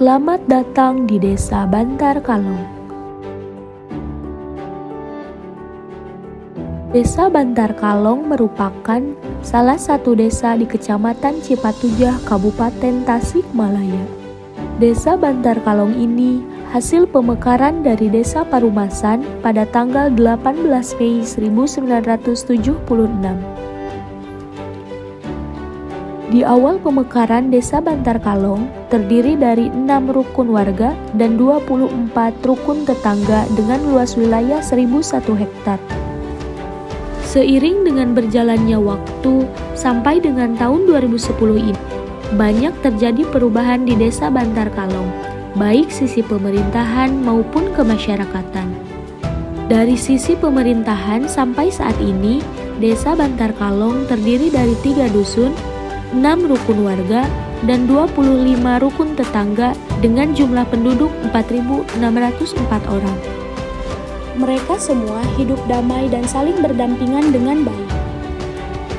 Selamat datang di Desa Bantar Kalong. Desa Bantar Kalong merupakan salah satu desa di Kecamatan Cipatujah, Kabupaten Tasikmalaya. Desa Bantar Kalong ini hasil pemekaran dari Desa Parumasan pada tanggal 18 Mei 1976. Di awal pemekaran Desa Bantar Kalong terdiri dari 6 rukun warga dan 24 rukun tetangga dengan luas wilayah 1.001 hektar. Seiring dengan berjalannya waktu sampai dengan tahun 2010 ini, banyak terjadi perubahan di Desa Bantar Kalong, baik sisi pemerintahan maupun kemasyarakatan. Dari sisi pemerintahan sampai saat ini, Desa Bantar Kalong terdiri dari 3 dusun, 6 rukun warga, dan 25 rukun tetangga dengan jumlah penduduk 4.604 orang. Mereka semua hidup damai dan saling berdampingan dengan baik.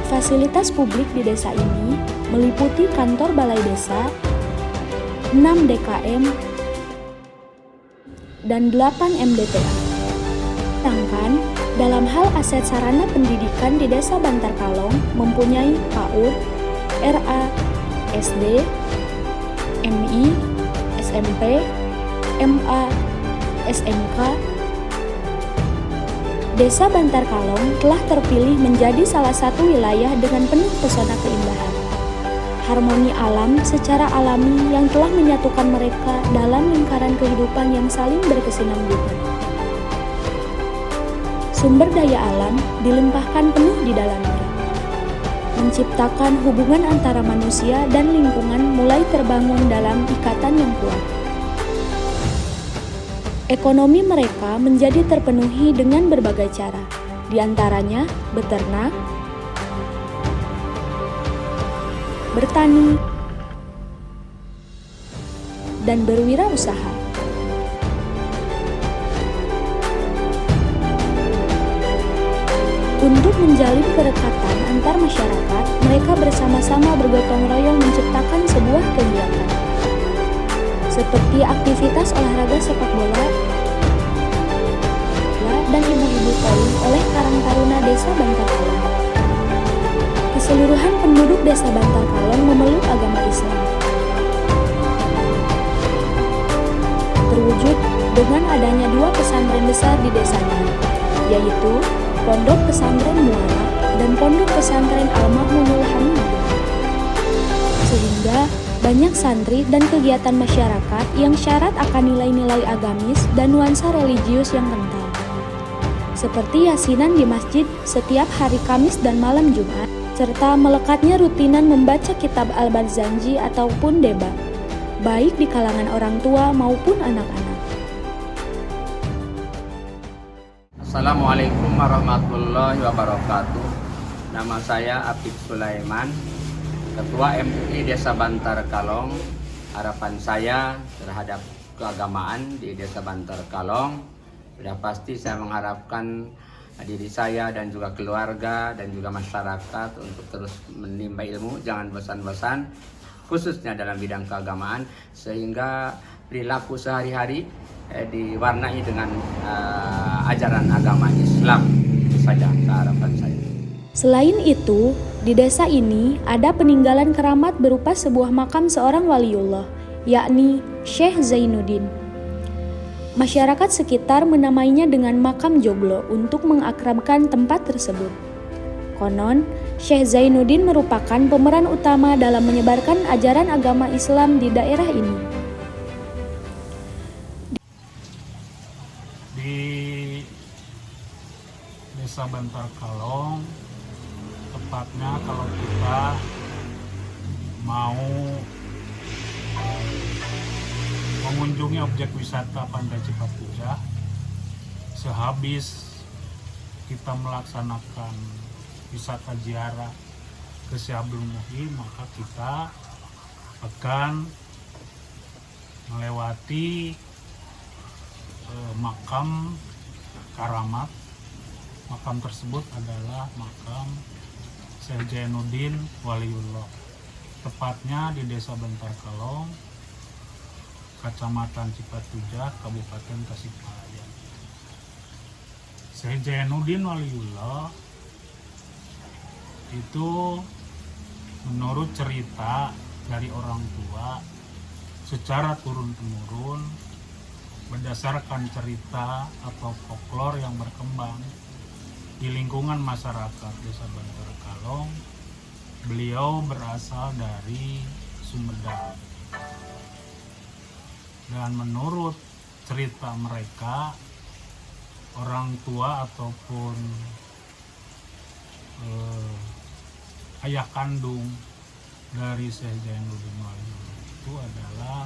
Fasilitas publik di desa ini meliputi kantor balai desa, 6 DKM, dan 8 MDTA. Sedangkan dalam hal aset sarana pendidikan di Desa Bantar Kalong mempunyai PAUD, RA, SD, MI, SMP, MA, SMK. Desa Bantar Kalong telah terpilih menjadi salah satu wilayah dengan penuh pesona keindahan, harmoni alam secara alami yang telah menyatukan mereka dalam lingkaran kehidupan yang saling berkesinambungan. Sumber daya alam dilimpahkan penuh di dalamnya, menciptakan hubungan antara manusia dan lingkungan mulai terbangun dalam ikatan yang kuat. Ekonomi mereka menjadi terpenuhi dengan berbagai cara, di antaranya beternak, bertani, dan berwirausaha. Untuk menjalin kerekatan antar masyarakat, mereka bersama-sama bergotong royong menciptakan sebuah kegiatan seperti aktivitas olahraga sepak bola dan ibu-ibu koin oleh Karang Taruna Desa Bantar Kalong. Keseluruhan penduduk Desa Bantar Kalong memeluk agama Islam, terwujud dengan adanya 2 pesantren besar di desanya, yaitu Pondok Pesantren Muara dan Pondok Pesantren Al-Ma'munul Hamidiyah. Sehingga banyak santri dan kegiatan masyarakat yang syarat akan nilai-nilai agamis dan nuansa religius yang kental. Seperti yasinan di masjid setiap hari Kamis dan malam Jumat, serta melekatnya rutinan membaca kitab Al-Barzanji ataupun Deba, baik di kalangan orang tua maupun anak-anak. Assalamualaikum warahmatullahi wabarakatuh. Nama saya Apik Sulaiman, Ketua MUI Desa Bantar Kalong. Harapan saya terhadap keagamaan di Desa Bantar Kalong, sudah pasti saya mengharapkan diri saya dan juga keluarga dan juga masyarakat untuk terus menimba ilmu, jangan bosan-bosan, khususnya dalam bidang keagamaan, sehingga perilaku sehari-hari diwarnai dengan ajaran agama Islam. Itu saja harapan saya. Selain itu, di desa ini ada peninggalan keramat berupa sebuah makam seorang waliullah, yakni Syekh Zainuddin. Masyarakat sekitar menamainya dengan makam Joglo untuk mengakrabkan tempat tersebut. Konon, Syekh Zainuddin merupakan pemeran utama dalam menyebarkan ajaran agama Islam di daerah ini. Di Desa Bantar Kalong, tepatnya kalau kita mau mengunjungi objek wisata Pantai Cipatujah, sehabis kita melaksanakan wisata ziarah ke Syahrul Muhyi, maka kita akan melewati makam karamat. Makam tersebut adalah makam Syekh Zainuddin Waliullah, tepatnya di Desa Bantar Kalong, Kecamatan Cipatujah, Kabupaten Tasikmalaya. Syekh Jainuddin Waliullah itu menurut cerita dari orang tua secara turun-temurun berdasarkan cerita atau folklore yang berkembang di lingkungan masyarakat Desa Bantar Kalong. Beliau berasal dari Sumedang. Dan menurut cerita mereka, orang tua ataupun ayah kandung dari Syekh Jainuddin Waliullah itu adalah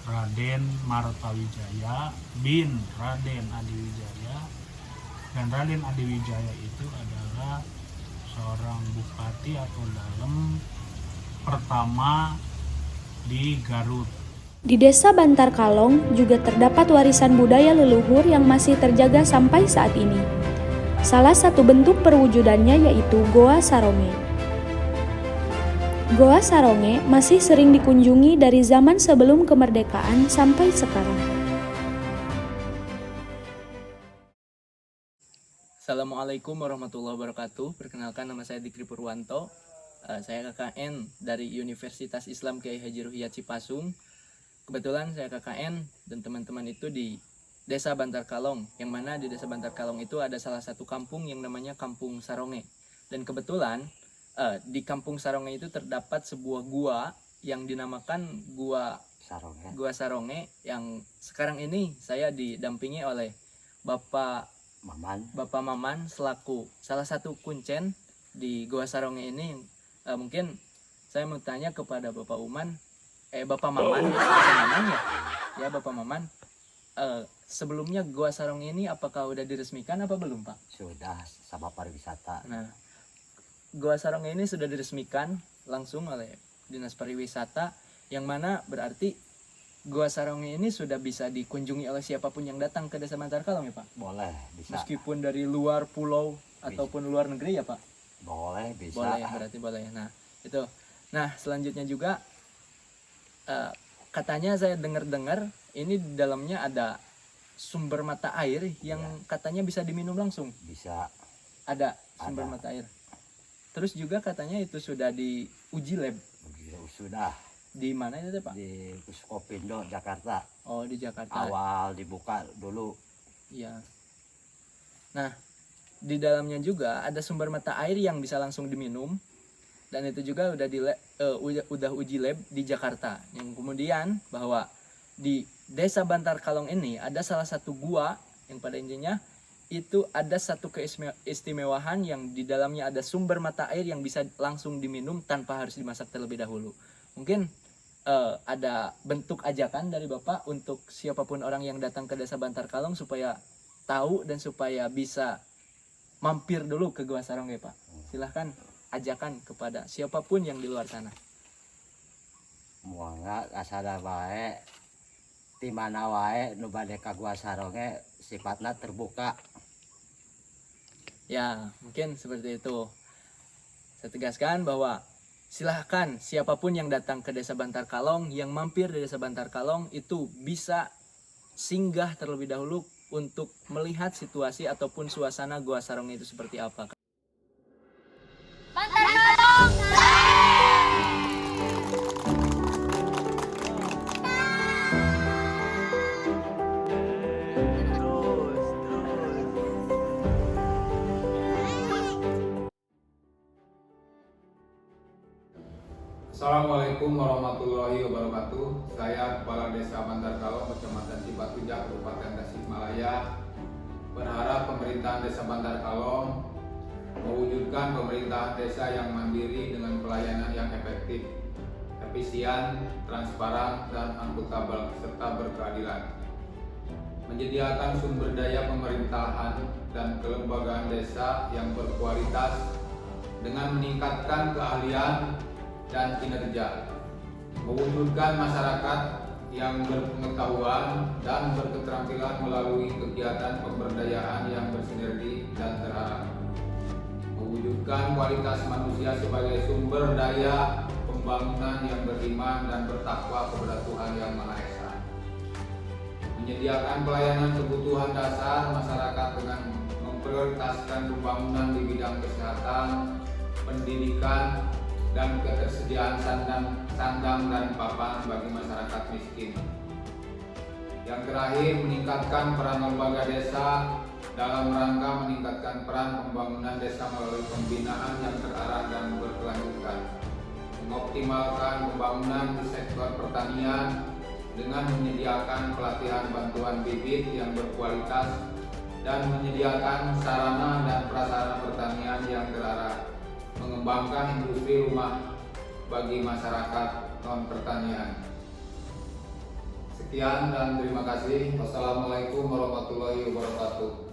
Raden Martawijaya bin Raden Adiwijaya. Dan Raden Adiwijaya itu adalah seorang bupati atau dalem pertama di Garut. Di Desa Bantar Kalong juga terdapat warisan budaya leluhur yang masih terjaga sampai saat ini. Salah satu bentuk perwujudannya yaitu Goa Saronge. Goa Saronge masih sering dikunjungi dari zaman sebelum kemerdekaan sampai sekarang. Assalamualaikum warahmatullahi wabarakatuh. Perkenalkan, nama saya Dikri Purwanto. Saya KKN dari Universitas Islam Kyai Haji Ruhiyat Cipasung. Kebetulan saya KKN dan teman-teman itu di Desa Bantar Kalong, yang mana di Desa Bantar Kalong itu ada salah satu kampung yang namanya Kampung Saronge. Dan kebetulan di Kampung Saronge itu terdapat sebuah gua yang dinamakan Gua Saronge, yang sekarang ini saya didampingi oleh Bapak Maman selaku salah satu kuncen di Gua Saronge ini. Mungkin saya mau tanya kepada Bapak Bapak Maman, Bapak Maman. Sebelumnya Gua Saronge ini apakah udah diresmikan apa belum, Pak? Sudah, sama pariwisata. Nah, Gua Saronge ini sudah diresmikan langsung oleh Dinas Pariwisata, yang mana berarti Gua Saronge ini sudah bisa dikunjungi oleh siapapun yang datang ke Desa Bantar Kalong ya, Pak? Boleh, bisa. Meskipun dari luar pulau ataupun luar negeri ya, Pak? Boleh, bisa. Boleh, berarti boleh. Nah, itu. Nah, selanjutnya juga katanya saya dengar-dengar ini di dalamnya ada sumber mata air yang katanya bisa diminum langsung. Bisa. Ada sumber mata air. Terus juga katanya itu sudah diuji lab. Sudah. Di mana itu, Pak? Di Puskopindo, Jakarta. Oh, di Jakarta. Awal dibuka dulu. Iya. Nah, di dalamnya juga ada sumber mata air yang bisa langsung diminum. Dan itu juga udah uji lab di Jakarta. Yang kemudian bahwa di Desa Bantar Kalong ini ada salah satu gua yang pada intinya itu ada satu keistimewaan yang di dalamnya ada sumber mata air yang bisa langsung diminum tanpa harus dimasak terlebih dahulu. Mungkin ada bentuk ajakan dari Bapak untuk siapapun orang yang datang ke Desa Bantar Kalong supaya tahu dan supaya bisa mampir dulu ke Gua Saronge, Pak. Silahkan ajakan kepada siapapun yang di luar sana. Muangga kasada bae di mana wae nu bade ka Gua Saronge sifatna terbuka. Ya, mungkin seperti itu. Saya tegaskan bahwa silahkan siapapun yang datang ke Desa Bantar Kalong, yang mampir di Desa Bantar Kalong itu bisa singgah terlebih dahulu untuk melihat situasi ataupun suasana Gua Saronge itu seperti apa. Assalamualaikum warahmatullahi wabarakatuh. Saya Kepala Desa Bantar Kalong, Kecamatan Cipatujah, Kabupaten Tasikmalaya, berharap pemerintahan Desa Bantar Kalong mewujudkan pemerintahan desa yang mandiri dengan pelayanan yang efektif, efisien, transparan, dan akuntabel serta berkeadilan. Menyediakan sumber daya pemerintahan dan kelembagaan desa yang berkualitas dengan meningkatkan keahlian dan kinerja, mewujudkan masyarakat yang berpengetahuan dan berketerampilan melalui kegiatan pemberdayaan yang bersinergi dan terarah, mewujudkan kualitas manusia sebagai sumber daya pembangunan yang beriman dan bertakwa kepada Tuhan Yang Maha Esa. menyediakan pelayanan kebutuhan dasar masyarakat dengan memprioritaskan pembangunan di bidang kesehatan, pendidikan, dan ketersediaan sandang dan papan bagi masyarakat miskin. Yang terakhir, meningkatkan peran lembaga desa dalam rangka meningkatkan peran pembangunan desa melalui pembinaan yang terarah dan berkelanjutan, mengoptimalkan pembangunan di sektor pertanian dengan menyediakan pelatihan bantuan bibit yang berkualitas dan menyediakan sarana dan prasarana pertanian yang terarah, mengembangkan industri rumah bagi masyarakat non-pertanian. Sekian dan terima kasih. Wassalamualaikum warahmatullahi wabarakatuh.